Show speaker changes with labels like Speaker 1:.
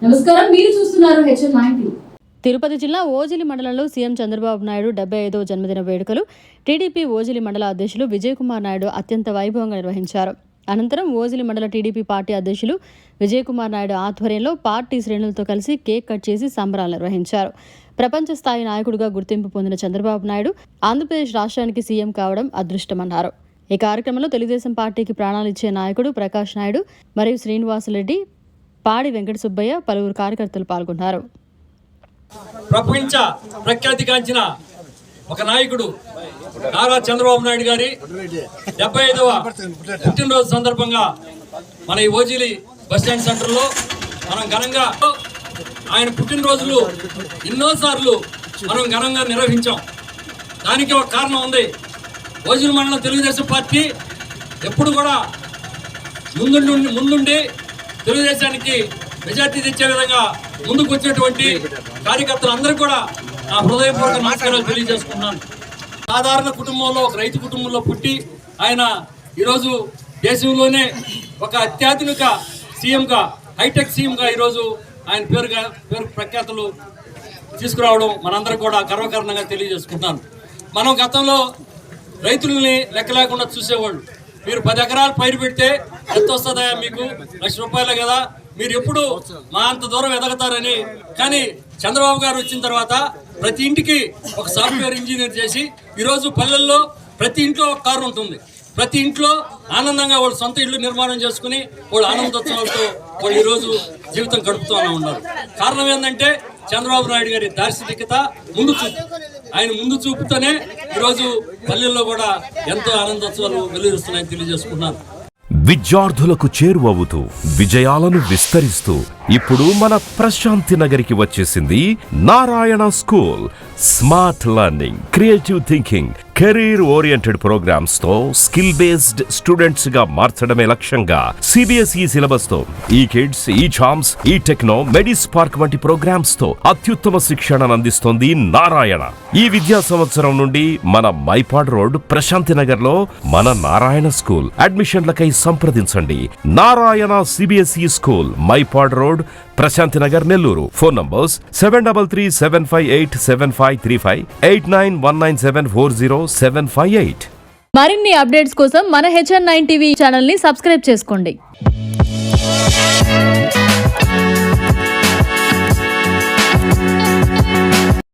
Speaker 1: నమస్కారం, మీరు చూస్తున్నారు HN9.
Speaker 2: తిరుపతి జిల్లా ఓజిలి మండలంలో సీఎం చంద్రబాబు నాయుడు 75వ జన్మదిన వేడుకలు టీడీపీ ఓజిలి మండల అధ్యక్షులు విజయ్ కుమార్ నాయుడు అత్యంత వైభవంగా నిర్వహించారు. అనంతరం ఓజిలి మండల టీడీపీ పార్టీ అధ్యక్షులు విజయ్ కుమార్ నాయుడు ఆధ్వర్యంలో పార్టీ శ్రేణులతో కలిసి కేక్ కట్ చేసి సంబరాలు నిర్వహించారు. ప్రపంచ స్థాయి నాయకుడిగా గుర్తింపు పొందిన చంద్రబాబు నాయుడు ఆంధ్రప్రదేశ్ రాష్ట్రానికి సీఎం కావడం అదృష్టమన్నారు. ఈ కార్యక్రమంలో తెలుగుదేశం పార్టీకి ప్రాణాలు ఇచ్చే నాయకుడు ప్రకాష్ నాయుడు మరియు శ్రీనివాసరెడ్డి, పాడి వెంకట సుబ్బయ్య, పలువురు కార్యకర్తలు పాల్గొన్నారు.
Speaker 3: ప్రపంచ ప్రఖ్యాతిగాంచిన ఒక నాయకుడు నారా చంద్రబాబు నాయుడు గారి 75వ పుట్టినరోజు సందర్భంగా మన ఈ ఓజిలి బస్టాండ్ సెంటర్లో మనం ఘనంగా ఆయన పుట్టినరోజులు ఎన్నోసార్లు మనం ఘనంగా నిర్వహించాం. దానికి ఒక కారణం ఉంది. ఓజిలి మండలం తెలుగుదేశం పార్టీ ఎప్పుడు కూడా ముందుండి తెలుగుదేశానికి మెజార్టీ తెచ్చే విధంగా ముందుకు వచ్చినటువంటి కార్యకర్తలందరూ కూడా నా హృదయపూర్వక నమస్కారాలు తెలియజేసుకున్నాను. సాధారణ కుటుంబంలో, ఒక రైతు కుటుంబంలో పుట్టి ఆయన ఈరోజు దేశంలోనే ఒక అత్యాధునిక సీఎంగా, హైటెక్ సీఎంగా ఈరోజు ఆయన పేరు ప్రఖ్యాతులు తీసుకురావడం మనందరూ కూడా గర్వకారణంగా తెలియజేసుకుంటున్నాను. మనం గతంలో రైతుల్ని లెక్క లేకుండా చూసేవాళ్ళు. మీరు 10 ఎకరాలు పైరు పెడితే ఎంత వస్తుందా, మీకు ₹1,00,000 కదా, మీరు ఎప్పుడు మా అంత దూరం ఎదగతారని. కానీ చంద్రబాబు గారు వచ్చిన తర్వాత ప్రతి ఇంటికి ఒక సాఫ్ట్వేర్ ఇంజనీర్ చేసి ఈరోజు పల్లెల్లో ప్రతి ఇంట్లో ఒక కారు ఉంటుంది. ప్రతి ఇంట్లో ఆనందంగా వాళ్ళు సొంత ఇల్లు నిర్మాణం చేసుకుని వాళ్ళు ఆనందోత్సవాలతో వాళ్ళు ఈరోజు జీవితం గడుపుతూ ఉన్నారు. కారణం ఏంటంటే చంద్రబాబు నాయుడు గారి దార్శనికత, ముందు చూపు. ఆయన ముందు చూపుతోనే ఈరోజు పల్లెల్లో కూడా ఎంతో ఆనందోత్సవాలు వెలువరుస్తున్నాయని తెలియజేసుకుంటున్నారు.
Speaker 4: విద్యార్థులకు చేరువవుతూ విజయాలను విస్తరిస్తూ ఇప్పుడు మన ప్రశాంతి నగరికి వచ్చేసింది Narayana school. Smart learning, creative thinking, career oriented programmes తో స్కిల్ బేస్డ్ స్టూడెంట్స్ గా మార్చడమే లక్ష్యంగా CBSE సిలబస్ తో ఈ కిడ్స్, ఈ ఛామ్స్, ఈ టెక్నో, మెడిస్పార్క్ వంటి ప్రోగ్రామ్స్ తో అత్యుత్తమ శిక్షణను అందిస్తోంది నారాయణ. ఈ విద్యా సంవత్సరం నుండి మన మైపాడ్ రోడ్ ప్రశాంతి నగర్ లో మన నారాయణ స్కూల్. అడ్మిషన్లకై సంప్రదించండి. Narayana CBSE school, Mypadu road, Prashanti Nagar, Nellore. Phone numbers 7337587535, 8919740758.
Speaker 2: మరిన్ని అప్డేట్స్ కోసం మన HN9 టీవీ ఛానల్ ని సబ్స్క్రైబ్ చేసుకోండి.